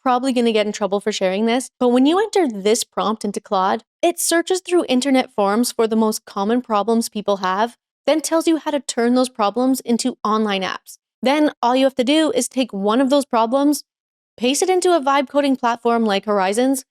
probably going to get in trouble for sharing this, but when you enter this prompt into Claude, it searches through internet forums for the most common problems people have, then tells you how to turn those problems into online apps. Then all you have to do is take one of those problems, paste it into a vibe coding platform like Horizons,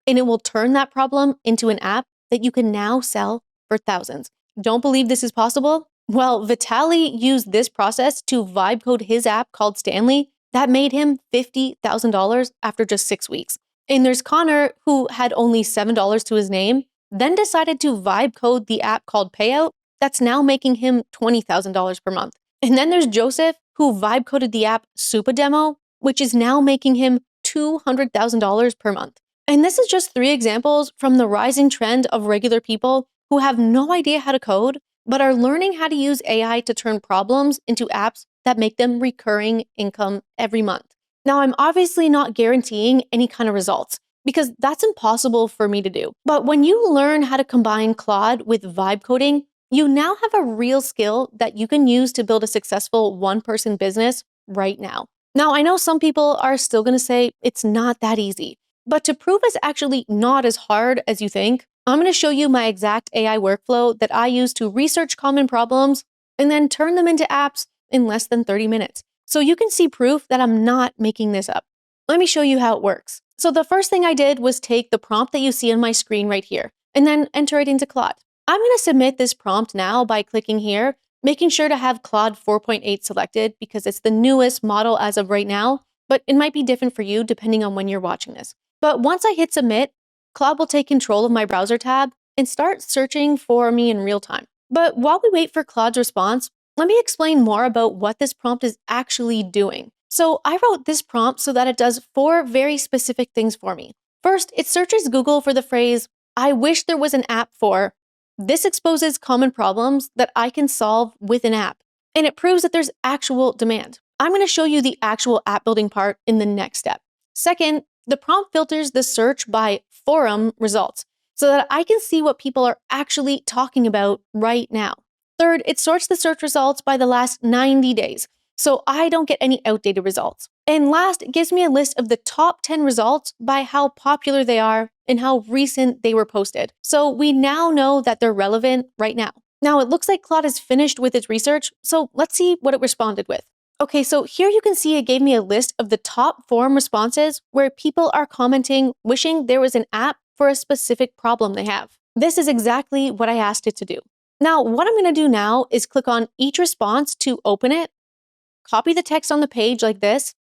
and it will turn that problem into an app that you can now sell for thousands. Don't believe this is possible? Well, Vitaly used this process to vibe code his app called Stanley that made him $50,000 after just 6 weeks. And there's Connor, who had only $7 to his name, then decided to vibe code the app called Payout that's now making him $20,000 per month. And then there's Joseph, who vibe coded the app 𝗖𝗢𝗡𝗘𝗖𝗧, which is now making him $200,000 per month. And this is just 3 examples from the rising trend of regular people who have no idea how to code, but are learning how to use AI to turn problems into apps that make them recurring income every month. Now, I'm obviously not guaranteeing any kind of results because that's impossible for me to do. But when you learn how to combine Claude with vibe coding, you now have a real skill that you can use to build a successful one-person business right now. Now, I know some people are still going to say it's not that easy, but to prove it's actually not as hard as you think, I'm going to show you my exact AI workflow that I use to research common problems and then turn them into apps in less than 30 minutes. So you can see proof that I'm not making this up. Let me show you how it works. So the first thing I did was take the prompt that you see on my screen right here and then enter it into Claude. I'm going to submit this prompt now by clicking here, making sure to have Claude 4.8 selected because it's the newest model as of right now, but it might be different for you depending on when you're watching this. But once I hit submit, Claude will take control of my browser tab and start searching for me in real time. But while we wait for Claude's response, let me explain more about what this prompt is actually doing. So I wrote this prompt so that it does 4 very specific things for me. First, it searches Google for the phrase, "I wish there was an app for." This exposes common problems that I can solve with an app, and it proves that there's actual demand. I'm going to show you the actual app building part in the next step. Second, the prompt filters the search by forum results so that I can see what people are actually talking about right now. Third, it sorts the search results by the last 90 days, so I don't get any outdated results. And last, it gives me a list of the top 10 results by how popular they are and how recent they were posted. So we now know that they're relevant right now. Now, it looks like Claude is finished with its research, so let's see what it responded with. Okay, so here you can see it gave me a list of the top forum responses where people are commenting, wishing there was an app for a specific problem they have. This is exactly what I asked it to do. Now, what I'm going to do now is click on each response to open it, copy the text on the page like this,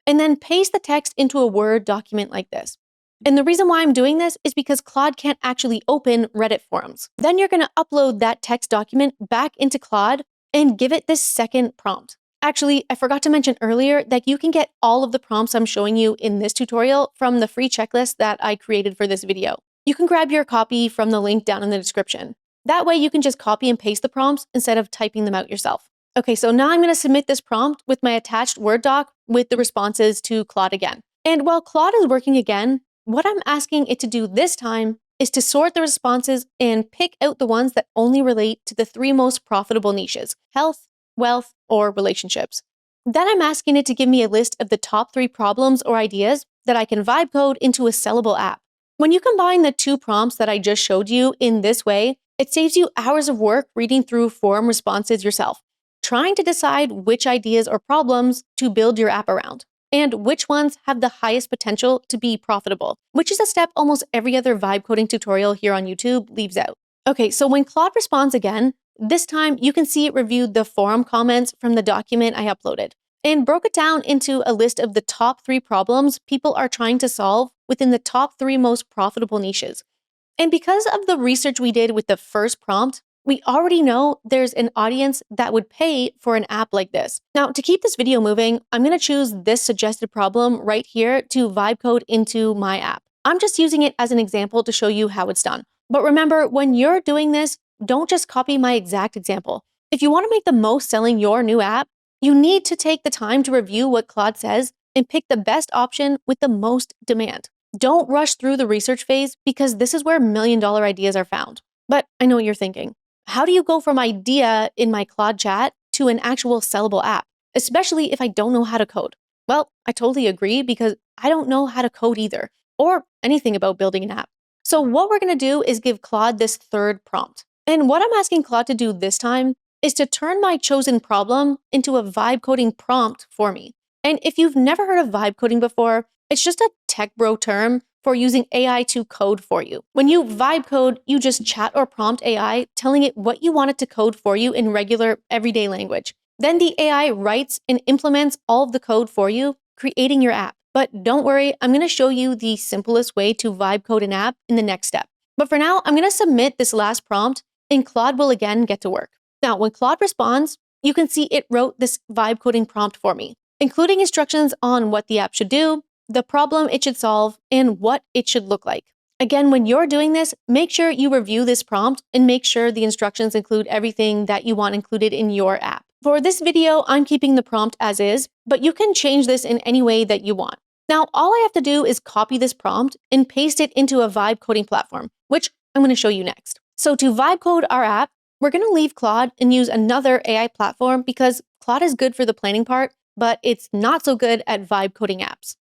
and then paste the text into a Word document like this. And the reason why I'm doing this is because Claude can't actually open Reddit forums. Then you're going to upload that text document back into Claude and give it this second prompt. Actually, I forgot to mention earlier that you can get all of the prompts I'm showing you in this tutorial from the free checklist that I created for this video. You can grab your copy from the link down in the description. That way you can just copy and paste the prompts instead of typing them out yourself. Okay, so now I'm going to submit this prompt with my attached Word doc with the responses to Claude again. And while Claude is working again, what I'm asking it to do this time is to sort the responses and pick out the ones that only relate to the 3 most profitable niches: health, wealth, or relationships. Then I'm asking it to give me a list of the top 3 problems or ideas that I can vibe code into a sellable app. When you combine the 2 prompts that I just showed you in this way, it saves you hours of work reading through forum responses yourself, trying to decide which ideas or problems to build your app around, and which ones have the highest potential to be profitable, which is a step almost every other vibe coding tutorial here on YouTube leaves out. Okay, so when Claude responds again, this time you can see it reviewed the forum comments from the document I uploaded and broke it down into a list of the top 3 problems people are trying to solve within the top 3 most profitable niches. And because of the research we did with the first prompt, we already know there's an audience that would pay for an app like this. Now, to keep this video moving, I'm going to choose this suggested problem right here to vibe code into my app. I'm just using it as an example to show you how it's done. But remember, when you're doing this, don't just copy my exact example. If you want to make the most selling your new app, you need to take the time to review what Claude says and pick the best option with the most demand. Don't rush through the research phase because this is where million-dollar ideas are found. But I know what you're thinking. How do you go from idea in my Claude chat to an actual sellable app, especially if I don't know how to code? Well, I totally agree because I don't know how to code either, or anything about building an app. So what we're gonna do is give Claude this third prompt. And what I'm asking Claude to do this time is to turn my chosen problem into a vibe coding prompt for me. And if you've never heard of vibe coding before, it's just a tech bro term for using AI to code for you. When you vibe code, you just chat or prompt AI, telling it what you want it to code for you in regular, everyday language. Then the AI writes and implements all of the code for you, creating your app. But don't worry, I'm going to show you the simplest way to vibe code an app in the next step. But for now, I'm going to submit this last prompt, and Claude will again get to work. Now, when Claude responds, you can see it wrote this vibe coding prompt for me, including instructions on what the app should do, the problem it should solve, and what it should look like. Again, when you're doing this, make sure you review this prompt and make sure the instructions include everything that you want included in your app. For this video, I'm keeping the prompt as is, but you can change this in any way that you want. Now, all I have to do is copy this prompt and paste it into a vibe coding platform, which I'm going to show you next. So to vibe code our app, we're going to leave Claude and use another AI platform because Claude is good for the planning part, but it's not so good at vibe coding apps.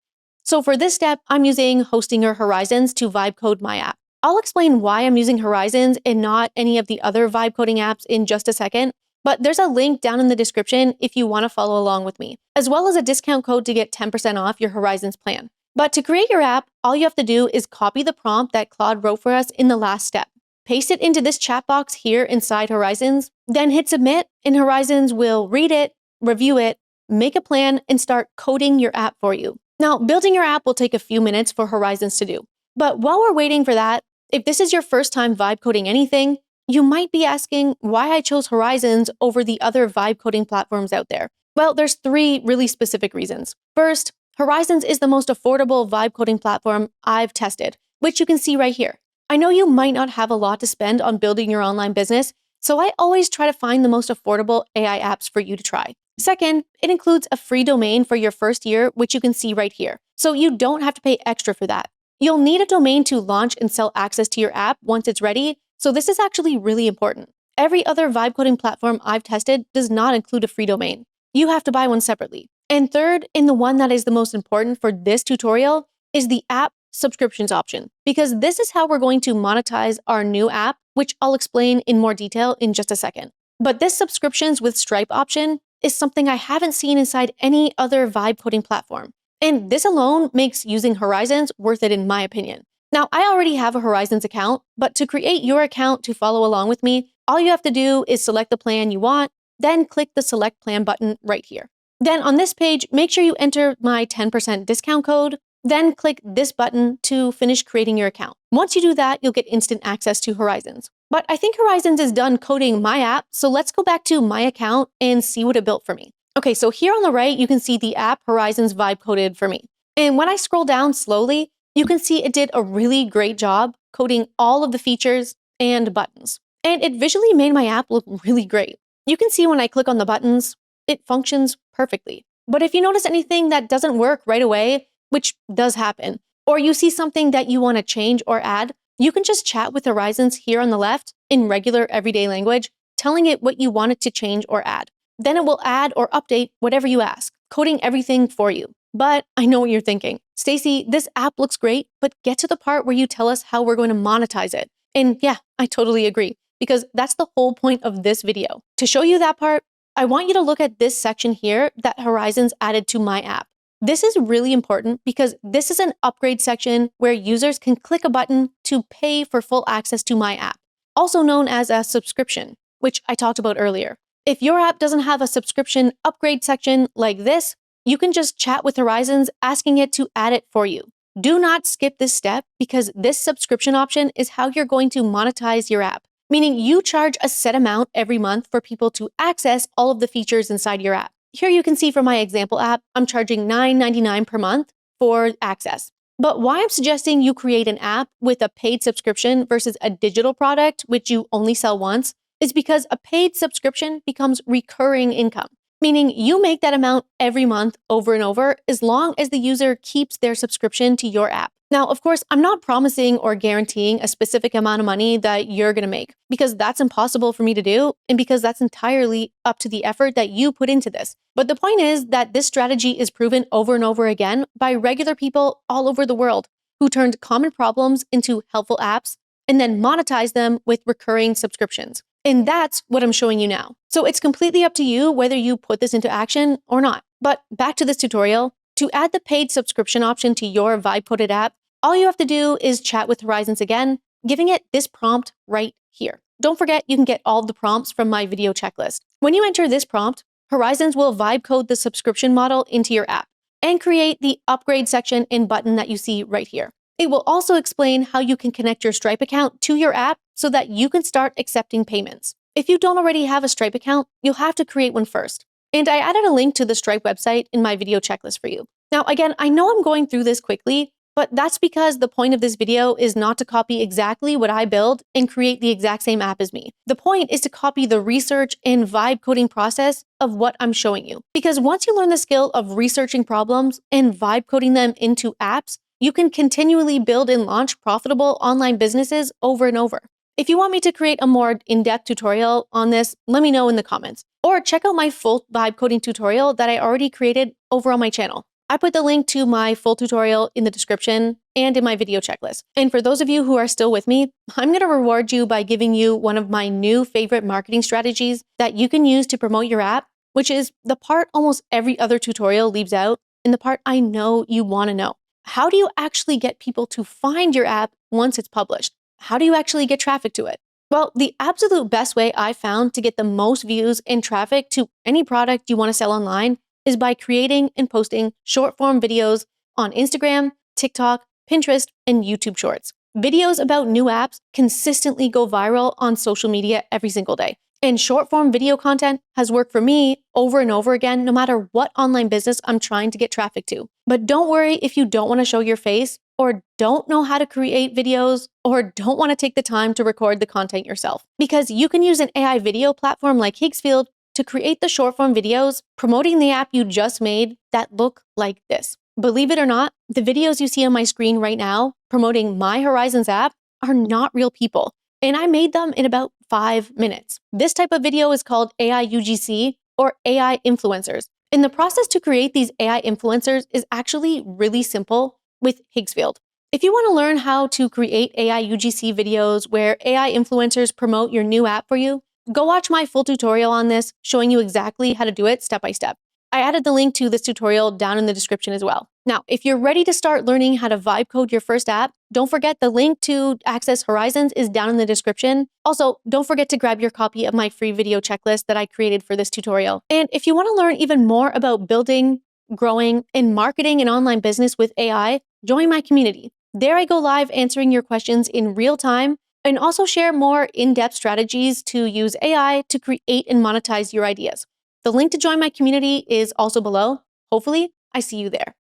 So for this step, I'm using Hostinger Horizons to vibe code my app. I'll explain why I'm using Horizons and not any of the other vibe coding apps in just a second, but there's a link down in the description if you want to follow along with me, as well as a discount code to get 10% off your Horizons plan. But to create your app, all you have to do is copy the prompt that Claude wrote for us in the last step. Paste it into this chat box here inside Horizons, then hit submit, and Horizons will read it, review it, make a plan, and start coding your app for you. Now, building your app will take a few minutes for Horizons to do. But while we're waiting for that, if this is your first time vibe coding anything, you might be asking why I chose Horizons over the other vibe coding platforms out there. Well, there's 3 really specific reasons. First, Horizons is the most affordable vibe coding platform I've tested, which you can see right here. I know you might not have a lot to spend on building your online business, so I always try to find the most affordable AI apps for you to try. Second, it includes a free domain for your first year, which you can see right here, so you don't have to pay extra for that. You'll need a domain to launch and sell access to your app once it's ready, so this is actually really important. Every other vibe coding platform I've tested does not include a free domain. You have to buy one separately. And third, and the one that is the most important for this tutorial, is the app subscriptions option, because this is how we're going to monetize our new app, which I'll explain in more detail in just a second. But this subscriptions with Stripe option is something I haven't seen inside any other vibe coding platform. And this alone makes using Horizons worth it in my opinion. Now, I already have a Horizons account, but to create your account to follow along with me, all you have to do is select the plan you want, then click the select plan button right here. Then on this page, make sure you enter my 10% discount code, then click this button to finish creating your account. Once you do that, you'll get instant access to Horizons. But I think Horizons is done coding my app, so let's go back to my account and see what it built for me. Okay, so here on the right, you can see the app Horizons vibe coded for me. And when I scroll down slowly, you can see it did a really great job coding all of the features and buttons. And it visually made my app look really great. You can see when I click on the buttons, it functions perfectly. But if you notice anything that doesn't work right away, which does happen, or you see something that you want to change or add, you can just chat with Horizons here on the left in regular everyday language, telling it what you want it to change or add. Then it will add or update whatever you ask, coding everything for you. But I know what you're thinking. Stacey, this app looks great, but get to the part where you tell us how we're going to monetize it. And yeah, I totally agree, because that's the whole point of this video. To show you that part, I want you to look at this section here that Horizons added to my app. This is really important because this is an upgrade section where users can click a button to pay for full access to my app, also known as a subscription, which I talked about earlier. If your app doesn't have a subscription upgrade section like this, you can just chat with Horizons asking it to add it for you. Do not skip this step because this subscription option is how you're going to monetize your app, meaning you charge a set amount every month for people to access all of the features inside your app. Here you can see for my example app, I'm charging $9.99 per month for access. But why I'm suggesting you create an app with a paid subscription versus a digital product, which you only sell once, is because a paid subscription becomes recurring income, meaning you make that amount every month over and over as long as the user keeps their subscription to your app. Now, of course, I'm not promising or guaranteeing a specific amount of money that you're going to make because that's impossible for me to do and because that's entirely up to the effort that you put into this. But the point is that this strategy is proven over and over again by regular people all over the world who turned common problems into helpful apps and then monetized them with recurring subscriptions. And that's what I'm showing you now. So it's completely up to you whether you put this into action or not. But back to this tutorial. To add the paid subscription option to your Vibe Coded app, all you have to do is chat with Horizons again, giving it this prompt right here. Don't forget, you can get all of the prompts from my video checklist. When you enter this prompt, Horizons will vibe code the subscription model into your app and create the upgrade section and button that you see right here. It will also explain how you can connect your Stripe account to your app so that you can start accepting payments. If you don't already have a Stripe account, you'll have to create one first. And I added a link to the Stripe website in my video checklist for you. Now, again, I know I'm going through this quickly, but that's because the point of this video is not to copy exactly what I build and create the exact same app as me. The point is to copy the research and vibe coding process of what I'm showing you. Because once you learn the skill of researching problems and vibe coding them into apps, you can continually build and launch profitable online businesses over and over. If you want me to create a more in-depth tutorial on this, let me know in the comments. Or check out my full vibe coding tutorial that I already created over on my channel. I put the link to my full tutorial in the description and in my video checklist. And for those of you who are still with me, I'm going to reward you by giving you one of my new favorite marketing strategies that you can use to promote your app, which is the part almost every other tutorial leaves out and the part I know you want to know. How do you actually get people to find your app once it's published? How do you actually get traffic to it? Well, the absolute best way I found to get the most views and traffic to any product you want to sell online is by creating and posting short-form videos on Instagram, TikTok, Pinterest, and YouTube Shorts. Videos about new apps consistently go viral on social media every single day. And short-form video content has worked for me over and over again, no matter what online business I'm trying to get traffic to. But don't worry if you don't want to show your face, or don't know how to create videos, or don't want to take the time to record the content yourself. Because you can use an AI video platform like 𝗖𝗢𝗡𝗘𝗖𝗧 to create the short-form videos promoting the app you just made that look like this. Believe it or not, the videos you see on my screen right now promoting my Horizons app are not real people, and I made them in about 5 minutes. This type of video is called AI UGC, or AI influencers. And the process to create these AI influencers is actually really simple with 𝗖𝗢𝗡𝗖𝗧. If you want to learn how to create AI UGC videos where AI influencers promote your new app for you, go watch my full tutorial on this, showing you exactly how to do it step by step. I added the link to this tutorial down in the description as well. Now, if you're ready to start learning how to vibe code your first app, don't forget the link to access Horizons is down in the description. Also, don't forget to grab your copy of my free video checklist that I created for this tutorial. And if you want to learn even more about building, growing, and marketing an online business with AI, join my community. There I go live answering your questions in real time and also share more in-depth strategies to use AI to create and monetize your ideas. The link to join my community is also below. Hopefully, I see you there.